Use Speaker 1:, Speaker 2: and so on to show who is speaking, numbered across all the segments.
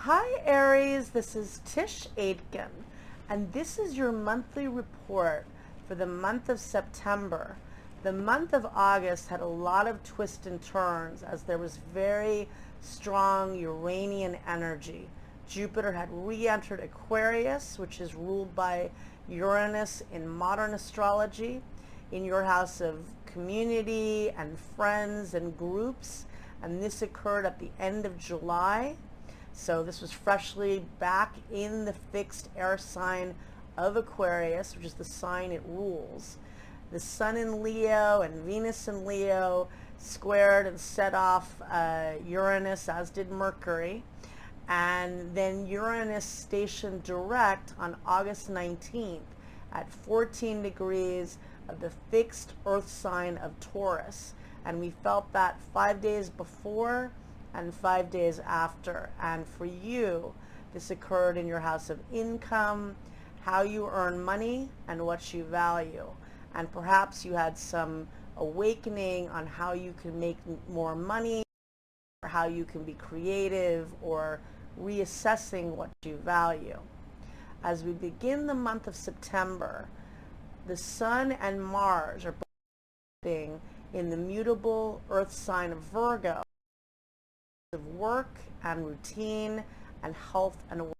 Speaker 1: Hi Aries, this is Tisch Aitken, and this is your monthly report for the month of September. The month of August had a lot of twists and turns as there was very strong Uranian energy. Jupiter had re-entered Aquarius, which is ruled by Uranus in modern astrology, in your house of community and friends and groups, and this occurred at the end of July. So this was freshly back in the fixed air sign of Aquarius, which is the sign it rules. The Sun in Leo and Venus in Leo squared and set off Uranus, as did Mercury. And then Uranus stationed direct on August 19th at 14 degrees of the fixed Earth sign of Taurus. And we felt that 5 days before and 5 days after. And for you, this occurred in your house of income, how you earn money, and what you value. And perhaps you had some awakening on how you can make more money, or how you can be creative, or reassessing what you value. As we begin the month of September, the Sun and Mars are both in the mutable Earth sign of Virgo, of work and routine and health and work.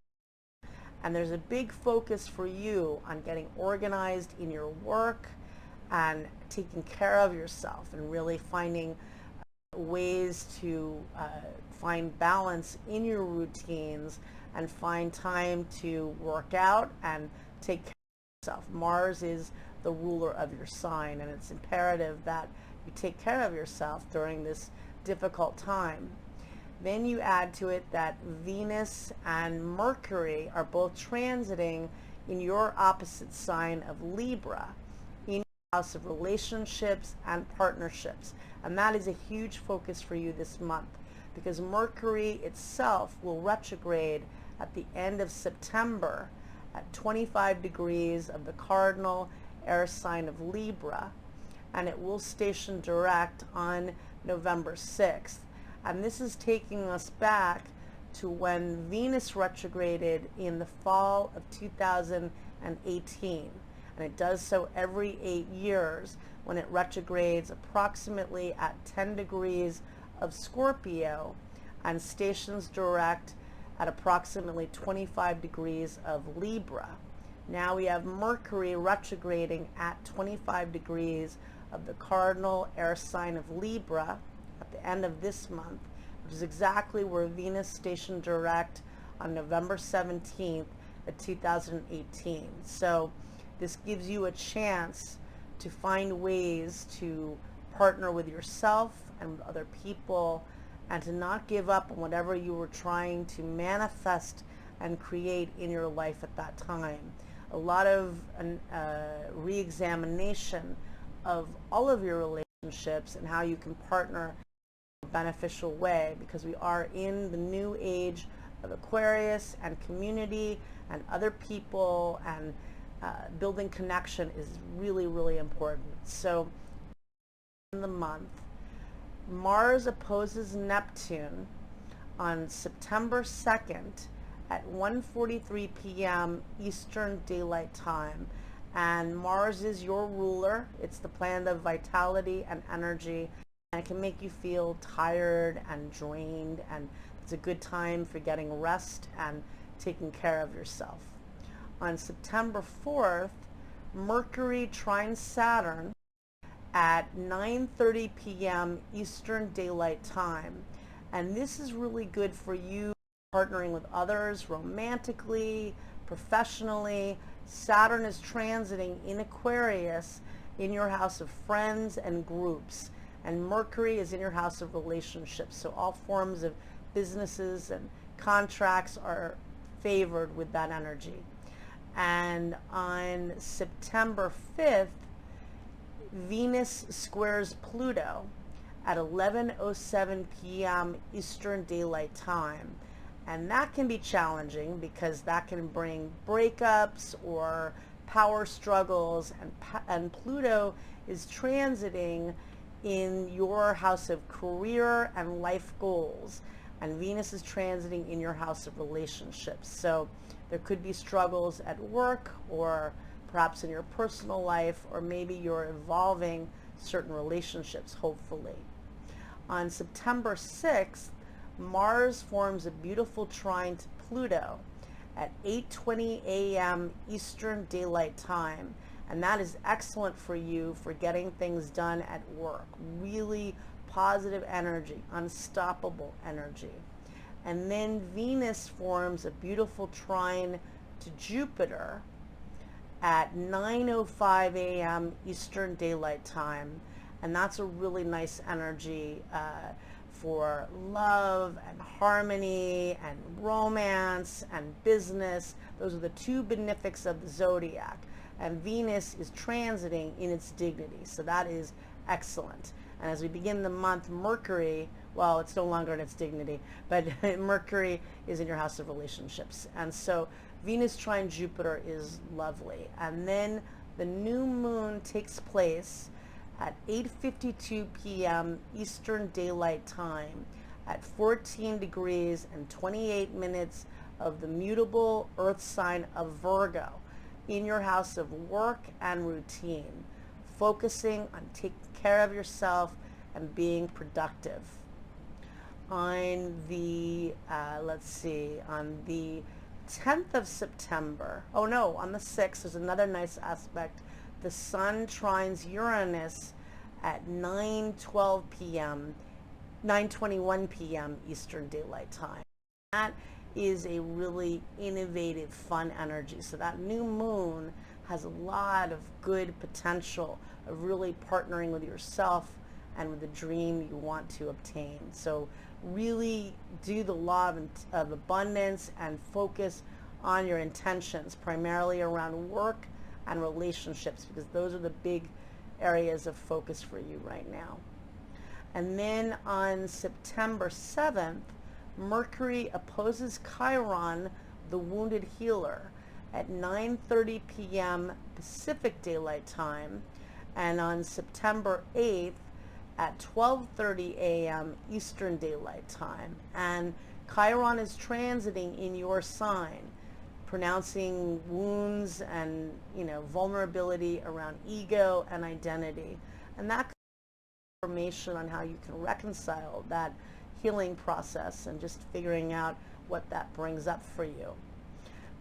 Speaker 1: And there's a big focus for you on getting organized in your work and taking care of yourself and really finding ways to find balance in your routines and find time to work out and take care of yourself. Mars is the ruler of your sign, and it's imperative that you take care of yourself during this difficult time. Then you add to it that Venus and Mercury are both transiting in your opposite sign of Libra, in your house of relationships and partnerships. And that is a huge focus for you this month, because Mercury itself will retrograde at the end of September at 25 degrees of the cardinal air sign of Libra, and it will station direct on November 6th. And this is taking us back to when Venus retrograded in the fall of 2018. And it does so every 8 years when it retrogrades approximately at 10 degrees of Scorpio and stations direct at approximately 25 degrees of Libra. Now we have Mercury retrograding at 25 degrees of the cardinal air sign of Libra at the end of this month, which is exactly where Venus stationed direct on November 17th of 2018. So this gives you a chance to find ways to partner with yourself and with other people, and to not give up on whatever you were trying to manifest and create in your life at that time. A lot of re-examination of all of your relationships and how you can partner in a beneficial way, because we are in the new age of Aquarius, and community and other people and building connection is really, really important. So in the month, Mars opposes Neptune on September 2nd at 1:43 p.m. Eastern Daylight Time. And Mars is your ruler. It's the planet of vitality and energy, and it can make you feel tired and drained, and it's a good time for getting rest and taking care of yourself. On September 4th, Mercury trines Saturn at 9:30 p.m. Eastern Daylight Time. And this is really good for you partnering with others romantically, professionally. Saturn is transiting in Aquarius in your house of friends and groups, and Mercury is in your house of relationships. So all forms of businesses and contracts are favored with that energy. And on September 5th, Venus squares Pluto at 11:07 p.m. Eastern Daylight Time. And that can be challenging because that can bring breakups or power struggles, and Pluto is transiting in your house of career and life goals. and Venus is transiting in your house of relationships. So there could be struggles at work, or perhaps in your personal life, or maybe you're evolving certain relationships, hopefully. On September 6th, Mars forms a beautiful trine to Pluto at 8:20 a.m. Eastern Daylight Time. And that is excellent for you for getting things done at work. Really positive energy, unstoppable energy. And then Venus forms a beautiful trine to Jupiter at 9:05 a.m. Eastern Daylight Time. And that's a really nice energy for love and harmony and romance and business. Those are the two benefics of the zodiac. And Venus is transiting in its dignity, so that is excellent. And as we begin the month, Mercury, well, it's no longer in its dignity, but Mercury is in your house of relationships. And so Venus trine Jupiter is lovely. And then the new moon takes place at 8:52 p.m. Eastern Daylight Time at 14 degrees and 28 minutes of the mutable earth sign of Virgo, in your house of work and routine, focusing on taking care of yourself and being productive. On the, on the 10th of September, on the 6th, there's another nice aspect. The sun trines Uranus at 9:21 p.m. Eastern Daylight Time. That is a really innovative, fun energy. So that new moon has a lot of good potential of really partnering with yourself and with the dream you want to obtain. So really do the law of abundance and focus on your intentions, primarily around work and relationships, because those are the big areas of focus for you right now. And then on September 7th, Mercury opposes Chiron, the wounded healer, at 9:30 p.m. Pacific Daylight Time, and on September 8th at 12:30 a.m. Eastern Daylight Time. And Chiron is transiting in your sign, pronouncing wounds and vulnerability around ego and identity. And that information on how you can reconcile that healing process and just figuring out what that brings up for you.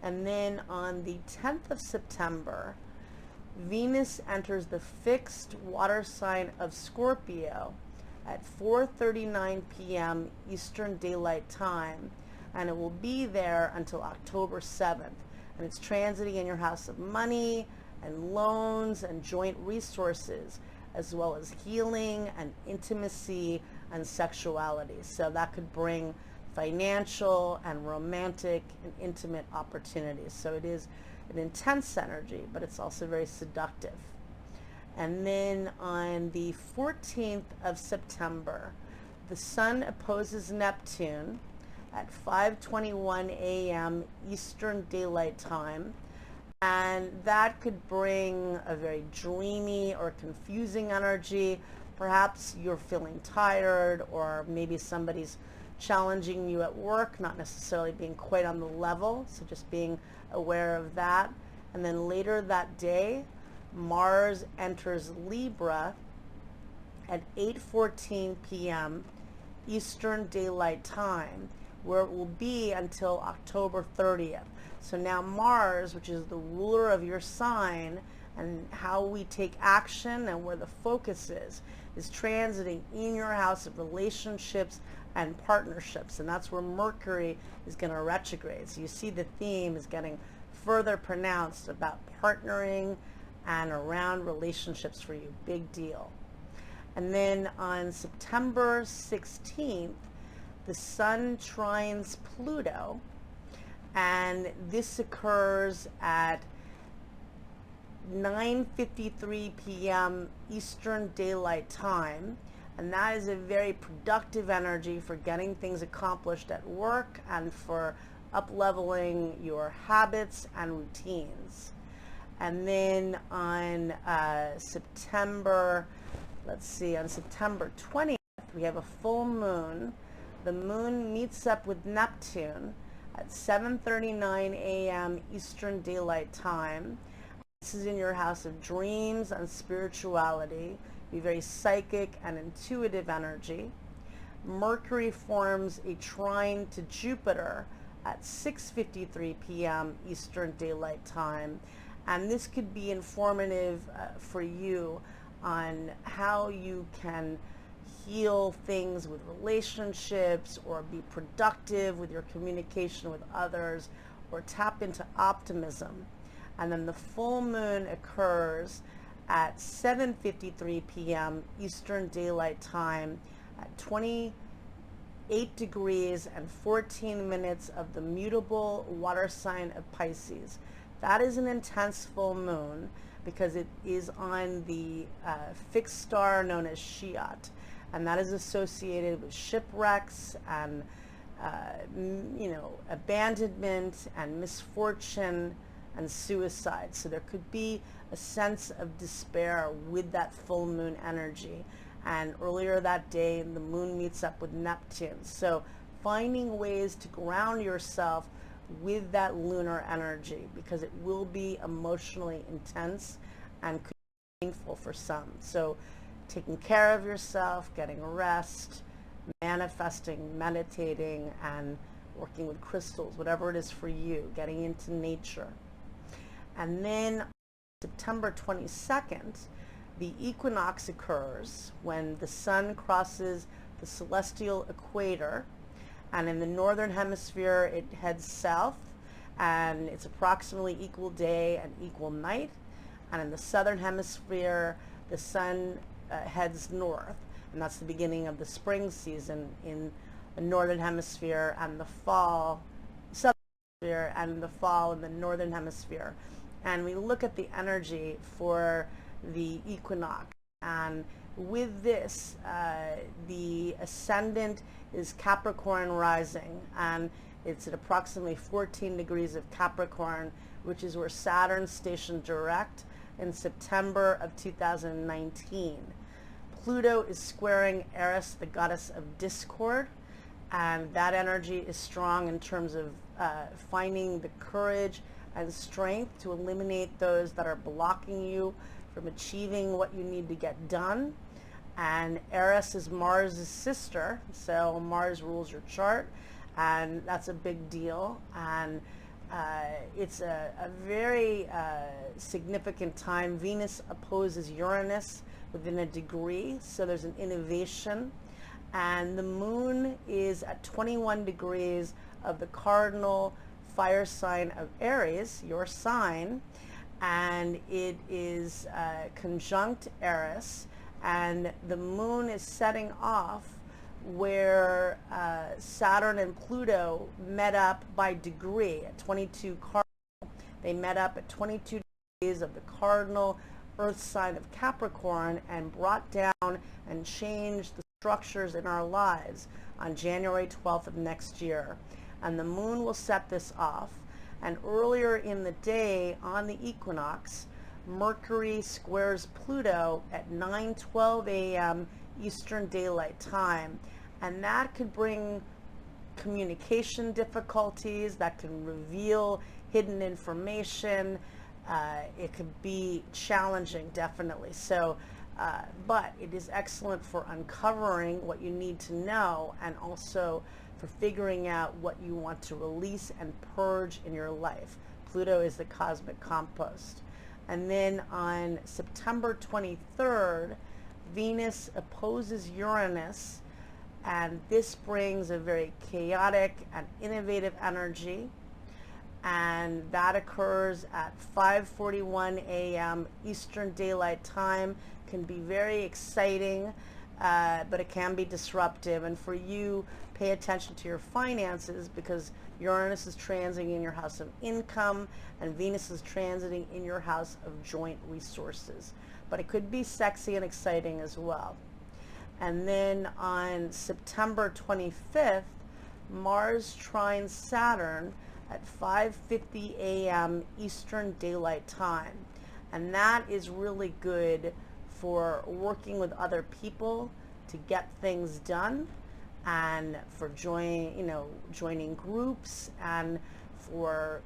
Speaker 1: And then on the 10th of September, Venus enters the fixed water sign of Scorpio at 4:39 p.m. Eastern Daylight Time, and it will be there until October 7th. And it's transiting in your house of money and loans and joint resources, as well as healing and intimacy and sexuality. So that could bring financial and romantic and intimate opportunities. So it is an intense energy, but it's also very seductive. And then on the 14th of September, the sun opposes Neptune at 5:21 a.m. Eastern Daylight Time. And that could bring a very dreamy or confusing energy. Perhaps you're feeling tired, or maybe somebody's challenging you at work, not necessarily being quite on the level, so just being aware of that. And then later that day, Mars enters Libra at 8:14 p.m. Eastern Daylight Time, where it will be until October 30th. So now Mars, which is the ruler of your sign and how we take action and where the focus is transiting in your house of relationships and partnerships. And that's where Mercury is going to retrograde. So you see the theme is getting further pronounced about partnering and around relationships for you. Big deal. And then on September 16th, the sun trines Pluto, and this occurs at 9:53 p.m. Eastern Daylight Time, and that is a very productive energy for getting things accomplished at work and for up-leveling your habits and routines. And then on September 20th, we have a full moon the moon meets up with Neptune at 7:39 a.m. Eastern Daylight Time. This is in your house of dreams and spirituality. Be very psychic and intuitive energy. Mercury forms a trine to Jupiter at 6:53 p.m. Eastern Daylight Time, and this could be informative for you on how you can heal things with relationships, or be productive with your communication with others, or tap into optimism. And then the full moon occurs at 7:53 p.m. Eastern Daylight Time at 28 degrees and 14 minutes of the mutable water sign of Pisces. That is an intense full moon because it is on the fixed star known as Shiat, and that is associated with shipwrecks and abandonment and misfortune and suicide. So there could be a sense of despair with that full moon energy. And earlier that day, the moon meets up with Neptune. So finding ways to ground yourself with that lunar energy, because it will be emotionally intense and could be painful for some. So taking care of yourself, getting rest, manifesting, meditating, and working with crystals, whatever it is for you, getting into nature. And then September 22nd, the equinox occurs when the sun crosses the celestial equator, and in the northern hemisphere it heads south, and it's approximately equal day and equal night. And in the southern hemisphere the sun heads north, and that's the beginning of the spring season in the northern hemisphere, and the fall southern hemisphere, and the fall in the northern hemisphere. And we look at the energy for the equinox, and with this the ascendant is Capricorn rising, and it's at approximately 14 degrees of Capricorn, which is where Saturn stationed direct in September of 2019. Pluto is squaring Aries, the goddess of discord, and that energy is strong in terms of finding the courage and strength to eliminate those that are blocking you from achieving what you need to get done. And Aries is Mars' sister, so Mars rules your chart, and that's a big deal. And it's a very significant time. Venus opposes Uranus within a degree, so there's an innovation. And the moon is at 21 degrees of the cardinal fire sign of Aries, your sign, and it is conjunct Aries, and the moon is setting off where Saturn and Pluto met up by degree at 22 cardinal. They met up at 22 degrees of the cardinal earth sign of Capricorn and brought down and changed the structures in our lives on January 12th of next year. And the moon will set this off. And earlier in the day on the equinox, Mercury squares Pluto at 9:12 a.m. Eastern Daylight Time, and that could bring communication difficulties, that can reveal hidden information. It could be challenging, definitely. So but it is excellent for uncovering what you need to know, and also for figuring out what you want to release and purge in your life. Pluto is the cosmic compost. And then on September 23rd, Venus opposes Uranus, and this brings a very chaotic and innovative energy, and that occurs at 5:41 a.m. Eastern Daylight Time. Can be very exciting, but it can be disruptive. And for you, pay attention to your finances, because Uranus is transiting in your house of income, and Venus is transiting in your house of joint resources. But it could be sexy and exciting as well. And then on September 25th, Mars trines Saturn at 5:50 a.m. Eastern Daylight Time. And that is really good for working with other people to get things done. and for joining groups, and for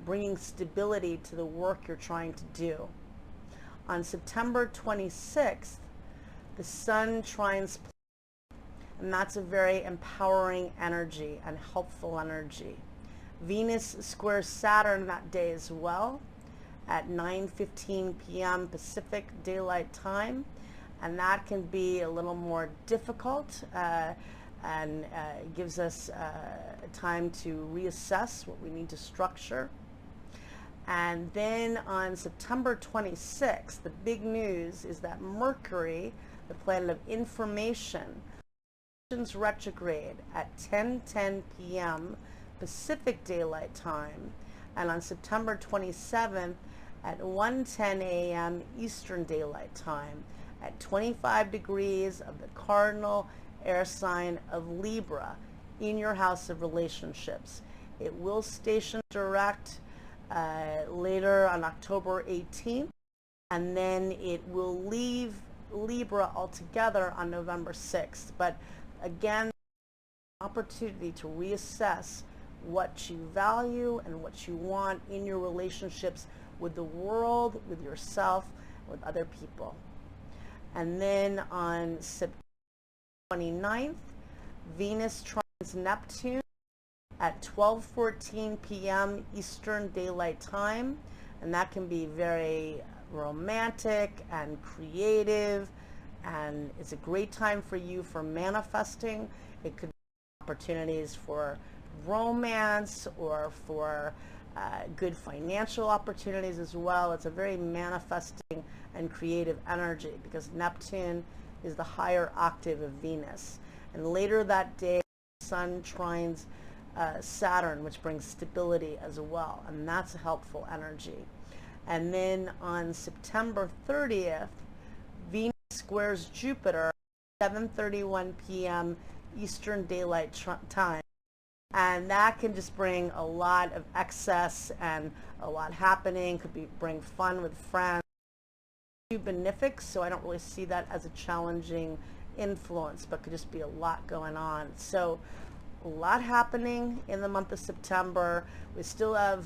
Speaker 1: bringing stability to the work you're trying to do. On September 26th, the Sun trines Pluto, and that's a very empowering energy and helpful energy. Venus squares Saturn that day as well at 9:15 p.m. Pacific Daylight Time, and that can be a little more difficult and gives us time to reassess what we need to structure. And then on September 26th, the big news is that Mercury, the planet of information, retrograde at 10:10 p.m. Pacific Daylight Time, and on September 27th at 1:10 a.m. Eastern Daylight Time at 25 degrees of the cardinal air sign of Libra in your house of relationships. It will station direct later on October 18th, and then it will leave Libra altogether on November 6th. But again, opportunity to reassess what you value and what you want in your relationships with the world, with yourself, with other people. And then on September 29th, Venus trines Neptune at 12:14 p.m. Eastern Daylight Time, and that can be very romantic and creative, and it's a great time for you for manifesting. It could be opportunities for romance or for good financial opportunities as well. It's a very manifesting and creative energy because Neptune is the higher octave of Venus. And later that day, the Sun trines Saturn, which brings stability as well, and that's a helpful energy. And then on September 30th, Venus squares Jupiter at 7:31 p.m. Eastern Daylight Time, and that can just bring a lot of excess and a lot happening. Could bring fun with friends. Benefic, so I don't really see that as a challenging influence, but could just be a lot going on. So a lot happening in the month of September. We still have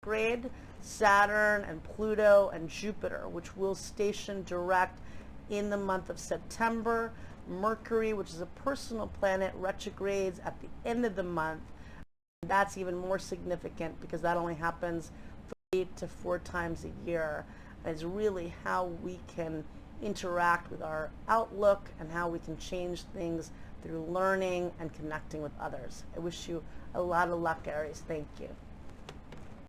Speaker 1: retrograde Saturn and Pluto and Jupiter, which will station direct in the month of September. Mercury, which is a personal planet, retrogrades at the end of the month. That's even more significant because that only happens 8 to 4 times a year. And it's really how we can interact with our outlook and how we can change things through learning and connecting with others. I wish you a lot of luck, Aries. Thank you.